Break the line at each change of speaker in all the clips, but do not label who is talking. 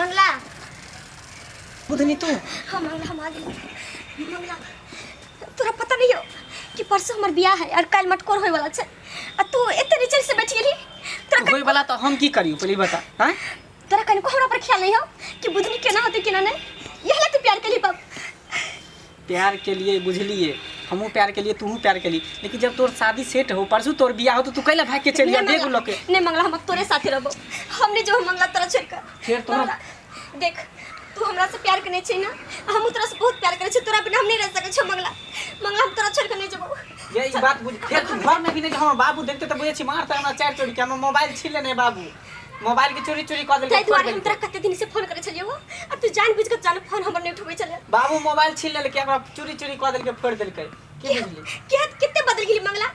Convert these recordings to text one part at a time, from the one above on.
मंगला
बुधनी तू
हाँ मंगला हम आ गए मंगला तोरा पता नहीं हो कि परसों हमार बियाह है और कल मटकोर होए वाला छे आ तू एते नीचे से बैठ गेली तोरा
होए वाला तो हम की करियो पहले बता हां
तोरा कहीं को हमरा पर ख्याल नहीं हो कि बुधनी केना होती केना नहीं यहला तू प्यार के लिए बाप
प्यार के लिए बुझलिए हमहू प्यार के लिए तू प्यार के लिए लेकिन जब तोर शादी सेट हो परसों तोर बियाह हो तो तू कैला भाग के चलिया देख लो के
नहीं मंगला हम तोरे साथे रहबो हमने जो मंगला तोरा छोड़ कर
फिर तोरा
देख तू हमरा से प्यार करने छी ना हम तोरा से बहुत प्यार करे छी तोरा बिना हम नहीं रह सके छी मंगला मंगला हम तोरा छोड़ के नहीं जबो
ये ई बात बुझ फिर तू घर में भी नहीं हम बाबू देखते तो बुझे छी मारता हमरा चार चोरी के हम मोबाइल छीन लेने बाबू मोबाइल के चोरी चोरी कर देल
ताई द्वारा हम तोरा कते दिन से फोन करे छलियो अब तू जान बुझ के जान फोन हमर नहीं उठबै छले
बाबू मोबाइल छीन लेल के हमरा चोरी चोरी कर देल के फोड़ देल के बुझली
के कितने बदल गेली मंगला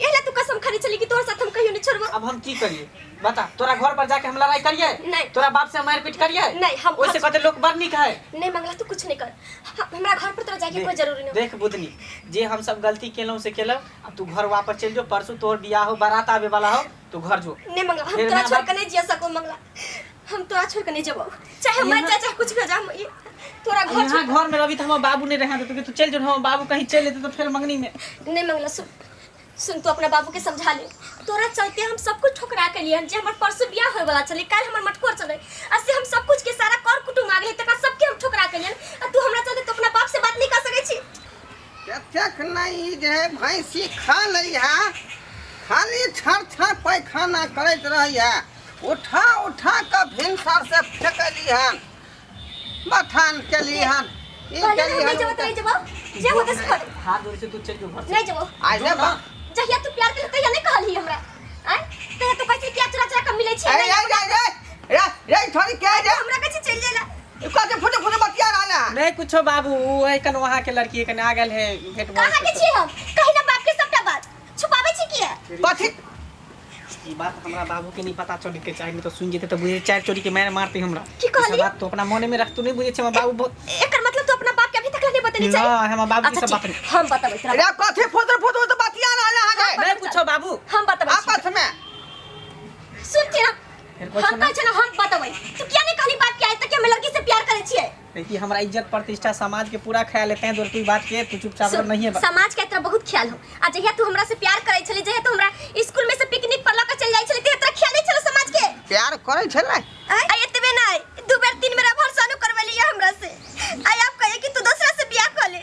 एला तू कसम खाने चली कि तोर साथ हम कहियो नहीं छोड़बो
अब हम की करिए बता तोरा घर पर जाके हम लड़ाई करिए
नहीं
तोरा बाप से मारपीट करिए
नहीं हम
ओइसे कहते लोग बड़ निक है
नहीं मंगला तू कुछ नहीं कर हमरा घर पर तोरा जाके कोई जरूरी नहीं
देख बुधनी जे हम सब गलती केलौ से केलौ अब तू घर वापस चल जो परसों तोर बियाह हो बारात आवे वाला हो तू घर जो
नहीं मंगला हम तोरा छोड़ के नहीं जिया सको मंगला हम तोरा छोड़ के नहीं जबो चाहे मर जा चाहे कुछ भी हो जा तोरा घर
यहाँ घर में रवि तो हम बाबू नहीं रहे तो तू चल जो हम बाबू कहीं चल लेते तो फिर मंगनी में
नहीं मंगला सुन तो अपना बाबू के समझा ले तोरा चलते हम सब कुछ ठुकरा के लिए जे हमर परसों बियाह होय वाला चले काल हमर मटकोर चले असे हम सब कुछ के सारा कर कुटुम आ गेले तका सबके हम ठुकरा के लिए आ तू हमरा चलते तो अपना बाप से बात नहीं कर सकै छी
कतेक नहीं जे भैंसी खा लई है खाली छर छर पैखाना करत रही है उठा उठा के भिनसर से फेंकली है बथान के लिए है ई के लिए
नहीं जब नहीं जब जे होते से कर
हाथ जोड़ से तू चल जो घर से
नहीं जब
आज बा
जहिया तू प्यार के तहिया नहीं कहली हमरा आय तहिया तू कैसे प्यार चुरा चुरा के मिलै छी
रे थोड़ी क्या है
हमरा कैसे चल जेला
कहते फोटो फोटो बतिया रहला
नहीं कुछो बाबू वही कन वहां के लड़की कन आ गेल है भेट
कहां के छी हम कहीं ना बाप के सबटा बात छुपावे छी किया
कथि
ई बात हमरा बाबू के नहीं पता चले के चाहिए नहीं तो सुन जेते तो बुझे चार चोरी के मार मारते हमरा
की कहली?
बात तो अपना मन में रख तू नहीं बुझे छ बाबू बहुत
एकर मतलब तू अपना बाप के अभी तक नहीं बतनी चाहिए
ना हम बाबू की सब बात नहीं
हम बताबै तोरा
रे कथि फोटो फोटो तो बतिया रहला है
नहीं पूछो बाबू
हम बताबै
आपस में
सुन के
फिर
हम कहै छै ना हम बताबै तू किया नहीं कहली बात के आज तक हम लड़की से प्यार करे छियै
देखिए हमरा इज्जत प्रतिष्ठा समाज के पूरा ख्याल लेते हैं तू बात के तू चुपचाप नहीं है
समाज के तेरा बहुत ख्याल हो आ जहिया तू हमरा से प्यार करे छले जहिया तू हमरा स्कूल में से पिकनिक पर लेके चल जाई छले तेरा ख्याल नहीं छले समाज के
प्यार करे छले
आ एतबे नहीं दो बार तीन बार भरसानो करवेलिया हमरा से आई आप कहे कि तू दूसरा से ब्याह कर ले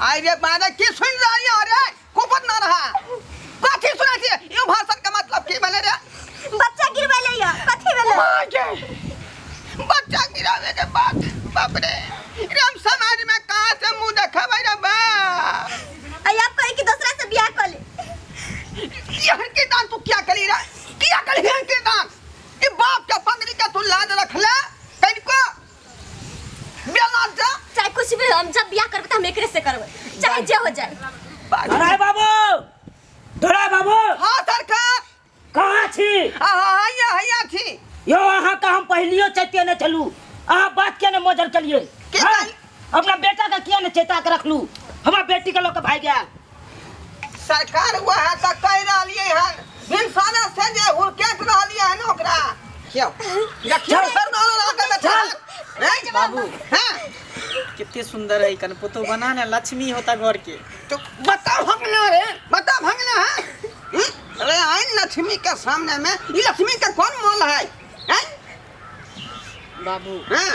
आई रे बादा की सुन रही है रे कोपत ना रहा कथि सुना छी यो भाषण का मतलब की भेले रे
बच्चा गिरवेले या कथि भेले
बच्चा गिरावे के बाद बाप रे हम समाज में कहां से मुंह देखाबै रे बा
आई आप कहे कि दूसरा से ब्याह कर ले
यहन के दान तू क्या करी रे क्या करी यहन के दान ये बाप का पगड़ी का तू लाज रख ले कनको बेला जा
चाहे कुछ भी हम जब ब्याह करबे त हम एकरे से करबे चाहे जे हो जाए
धराय बाबू धराय बाबू
हां सरकार
कहाँ छी
हैया थी
यो अहाँ का हम पहलियो चैते न चलू अहाँ बात के न मोजर चलिए हाँ? अपना बेटा का किया न चेता के रख लू हमारा बेटी के लोग भाई गया
सरकार वह तक कह रही है बिनसाना से जे हुरकेट रहली है न ओकरा क्यों रखियो सर नालो लाके बैठा रे
बाबू
हां
कितने सुंदर है कन पुतो बना ने लक्ष्मी होता घर के
तो बता भंगना रे बता भंगना है अरे आई लक्ष्मी के सामने में ये लक्ष्मी का कौन मोल है हैं
बाबू
हां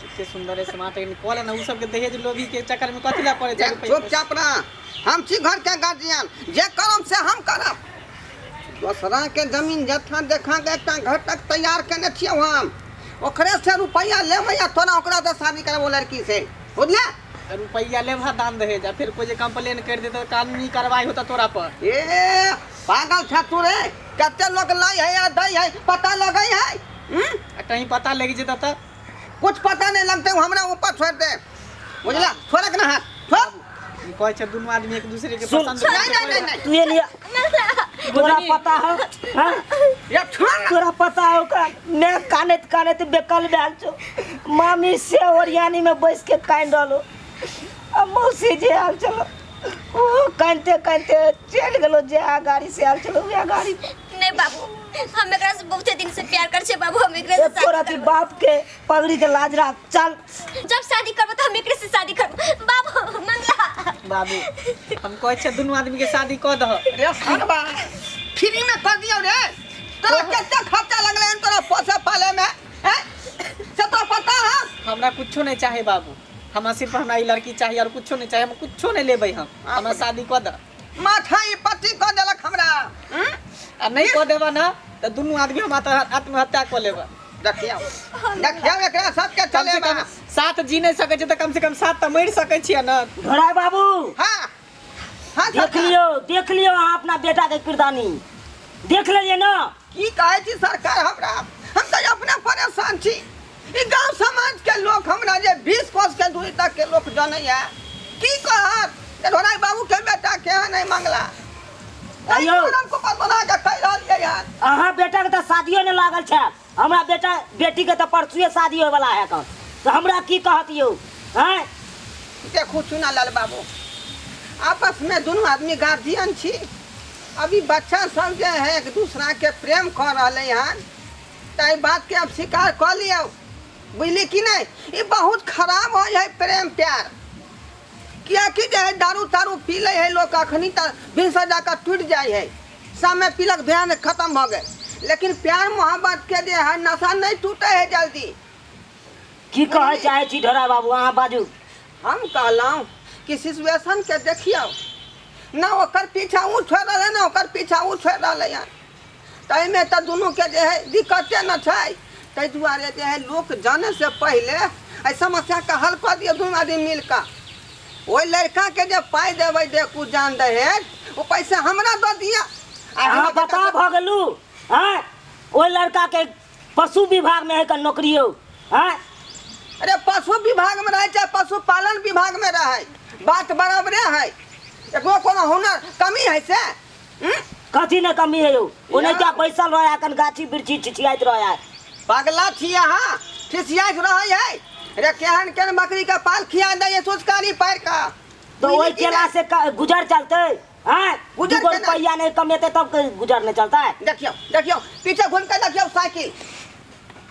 कितने सुंदर है समाज के कॉल ना उ सब के दहेज लोभी के चक्कर में कथिला पड़े
देख चुपचाप रह हम छी घर के गार्जियन जे करम से हम करब दूसरा के जमीन जथा देखा के एकटा घर तक तैयार करने छियै हम ओकरे से रुपया लेबै या तोरा ओकरा से शादी करबो लड़की से बुझले
रुपया लेभा दान दहेज फिर कोई जे कंप्लेन कर दे तो कानूनी कार्रवाई होता तोरा पर
ए पागल छ तू रे कते लोग लाई है या दई है पता लगई है
कहीं पता लग जेता त
कुछ पता नहीं लगते हमरा ऊपर छोड़ दे बुझला छोड़ के ना हाथ छोड़
कोई छ दोनों आदमी एक दूसरे के
सुन,
पसंद
नहीं
तू ये लिया तोरा पता है हाँ?
ये छोड़ ना
तोरा पता है का मैं कानत कानत बेकल बैल छो मामी से ओरियानी में बैठ के कान डालो अब मौसी जे आल चलो ओ कानते कानते चल गेलो जे आ गाड़ी से आल चलो वे गाड़ी
नहीं बाबू हम एकरा से बहुते दिन से प्यार कर छे बाबू हम एकरा से
तोरा
शादी
की
करब।
बाप के पगड़ी के लाज रख चल।
जब शादी करब तो हम एकरे से शादी करब बाबू मंगला।
बाबू हमको अच्छा दोनों आदमी के शादी कर दह।
रे सनबा फ्री में कर दियो रे। तोरा कितना खर्चा लगले है तोरा पोसे पाले में हैं? से तो पता है?
हमरा कुछो नहीं चाहे बाबू, हमरा सिर्फ हमरा ई लड़की चाहिए और कुछो नहीं चाहिए, हम कुछो नहीं लेबै हम। हमरा शादी कर द।
माथा ई पति कर देलक हमरा।
आ नहीं कर देबा ना तो दोनों आदमी हम आत्महत्या कर लेबा।
देखियो एकरा सब के
कम से
चलेबा।
कम साथ जी नहीं सकै छै तो कम से कम साथ तो मर सकै छियै ना।
घोड़ा बाबू
हां हां
देख लियो अहाँ अपना बेटा के किरदानी देख लेलिए ना।
की कहै छी सरकार हमरा, हम तो अपने परेशान छी। ई गांव समाज के लोग हमरा जे 20 कोस के दूरी तक के लोग जानैया की कहत ढोराई बाबू के बेटा के नहीं मंगला।
अयो
हमको बना के कह रहल यार।
अहाँ बेटा के तो शादियो ने लागल छै, हमरा बेटा बेटी के तो परसुए शादी होय वाला है कल, तो हमरा की कहत यो हैं?
देखो चुना लाल बाबू आपस में दोनों आदमी गार्जियन छी। अभी बच्चा सब जे है एक दूसरा के प्रेम कर रहे हैं तो बात के अब स्वीकार कर लियो, बुझली कि नहीं? ये बहुत खराब हो है प्रेम प्यार। क्या कि जे है दारू तारू पी ले है लोग अखनी तक भिनसा जाकर टूट जाए है, शाम में पीलक ध्यान खत्म हो गए। लेकिन प्यार मोहब्बत के जे है नशा नहीं टूटे है जल्दी।
की कहे चाहे छी ढोरा बाबू अहाँ बाजू।
हम कहलौं कि सिचुएशन के देखियो ना, ओकर पीछा ऊ छोड़ रहे ना ओकर पीछा ऊ छोड़ रहे हैं, तई में तो दोनों के जे है दिक्कते न छै। तै दुआरे जे है लोग जाने से पहले ऐ समस्या का हल कर दियो दोनों आदमी मिलकर। ओई लड़का के जे पाई देबै देखू जान दहेज वो पैसा हमरा दे दिया।
अहाँ बता भ गेलू हैं? ओइ लड़का के पशु विभाग में है का नौकरी हो हैं?
अरे पशु विभाग में रहे चाहे पशुपालन विभाग में रहे बात बराबरे है। एको कोनो हुनर कमी है से?
कथी ने कमी है यो? ओने क्या पैसा रहा कन गाछी बिरछी छिछियाइत रहा है।
पगला छी अहाँ खिसियाइत रहे है। रे केहन केहन बकरी का पाल खिया दे सोचकारी पैर का।
तो ओइ केला से गुजर चलते हैं?
गुजर
गुजर
केना?
रुपया नहीं कमेते तब गुजर नहीं चलता है।
देखियो देखियो पीछे घूम के देखियो साइकिल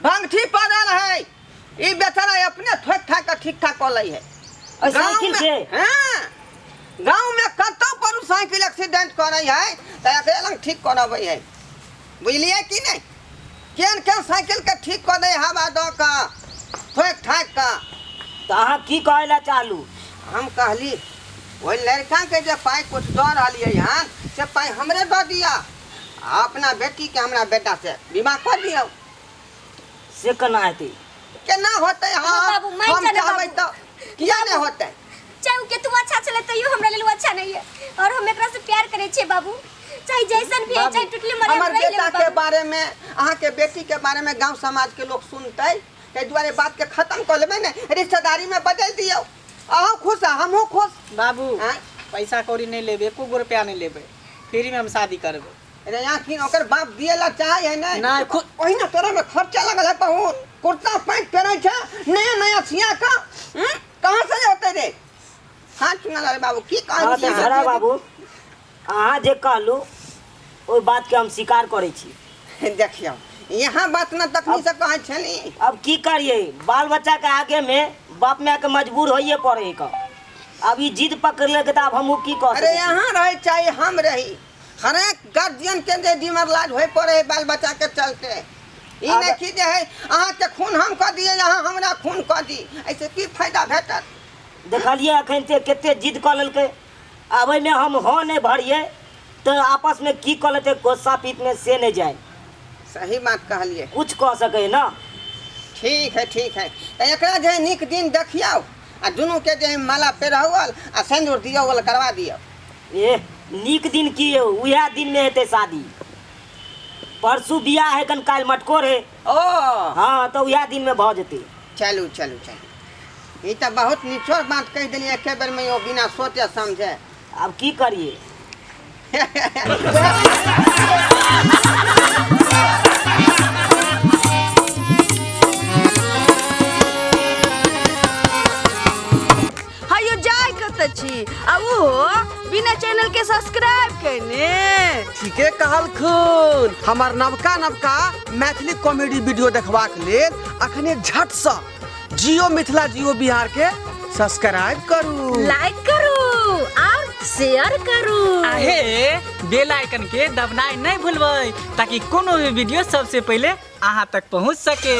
भंगठी पड़ल है। ई बेचारा अपने ठोक ठाक के ठीक ठाक कर लै है।
और साइकिल से
हां गांव में कतो पर साइकिल एक्सीडेंट करे है त एकरे लंग ठीक करबै है, बुझलिए कि नहीं? केन केन साइकिल के ठीक कर दे हवा दो का ठोक ठाक का।
तो अहाँ की कहला चालू?
हम कहली ओइ लड़का के जे पाई कुछ दऽ रहलिए हन से पाई हमरे दऽ दिया, अपना बेटी के हमरा बेटा से विवाह कर दियो।
से केना हेतै?
केना होतै? हां
बाबू, मान
हम
जाने
चाहबै
बाबू।
तो किया नहीं होतै?
चाहे उ के तू अच्छा चले तैयो हमरा लेल अच्छा नहीं है और हम एकरा से प्यार करे छे बाबू। चाहे जैसन भी है चाहे टुटले मरे
हमर
हम रह
बेटा
लेब
के
बाबू।
बारे में अहाँ के बेटी के बारे में गांव समाज के लोग सुनतै ते दुआरे बात के खत्म कर लेबै ने, रिश्तेदारी में बदल दियो। अहाँ खुश हमहू खुश।
बाबू
हैं?
पैसा कौड़ी नहीं लेबे, एको गो रुपया नहीं लेबे, फ्री में हम शादी करबे।
अरे यहाँ की ओकर बाप दिएला चाहे है नहीं?
ना खुद
वही ना तोरा में खर्चा लगल है बहुत। कुर्ता पैंट पहने छा नया नया सिया का कहाँ से होते रे? हाँ चुना लाल बाबू की
हाँ तो
कहानी
ढोरा बाबू अहाँ जे कहलू ओइ बात के हम स्वीकार करे छी।
देखियो यहाँ बात ना तकनी से कहे छली।
अब की करिए, बाल बच्चा के आगे में बाप माँ के मजबूर होइए पड़े का। अब ई जिद पकड़ ले के अब हम की कह
अरे
सकते?
यहाँ रहे चाहे हम रही, हर एक गार्जियन के जे डिमर लाज होए पड़े है बाल बच्चा के चलते। ई
अब-
नहीं कि जे है अहाँ के खून हम कर दिए यहाँ हमरा खून कर दी, ऐसे की फायदा भेटत?
देखलिए अखन से केते जिद कर लेलकै। अब में हम हाँ नहीं भरिए तो आपस में की कर लेते गोस्सा पीत में से नहीं जाए,
सही बात कहलिए।
कुछ कह सके ना।
ठीक है तो एकरा जे निक दिन देखियो आ दुनू के जे माला पेरहवल आ सिंदूर दियोवल करवा दियो।
ए नीक दिन की हो उहे दिन में हेते शादी। परसू बियाह है कन काल मटकोर है।
ओ
हाँ तो उहे दिन में भ जेते।
चलू ई तो बहुत निचोड़ बात कह दिलिए एके बेर में यो बिना सोचे समझे।
अब की करिए?
हायो जाय कत छी आ वो बिना चैनल के सब्सक्राइब करने।
के कहलखुन हमार नवका नवका मैथिली कॉमेडी वीडियो देखबाक लेल अखने झट सँ जियो मिथिला जियो बिहार के सब्सक्राइब करू,
लाइक करू और शेयर करू।
आहे बेल आइकन के दबनाई नहीं भूलबै ताकि कोनो भी वीडियो सबसे पहले अहाँ तक पहुँच सके।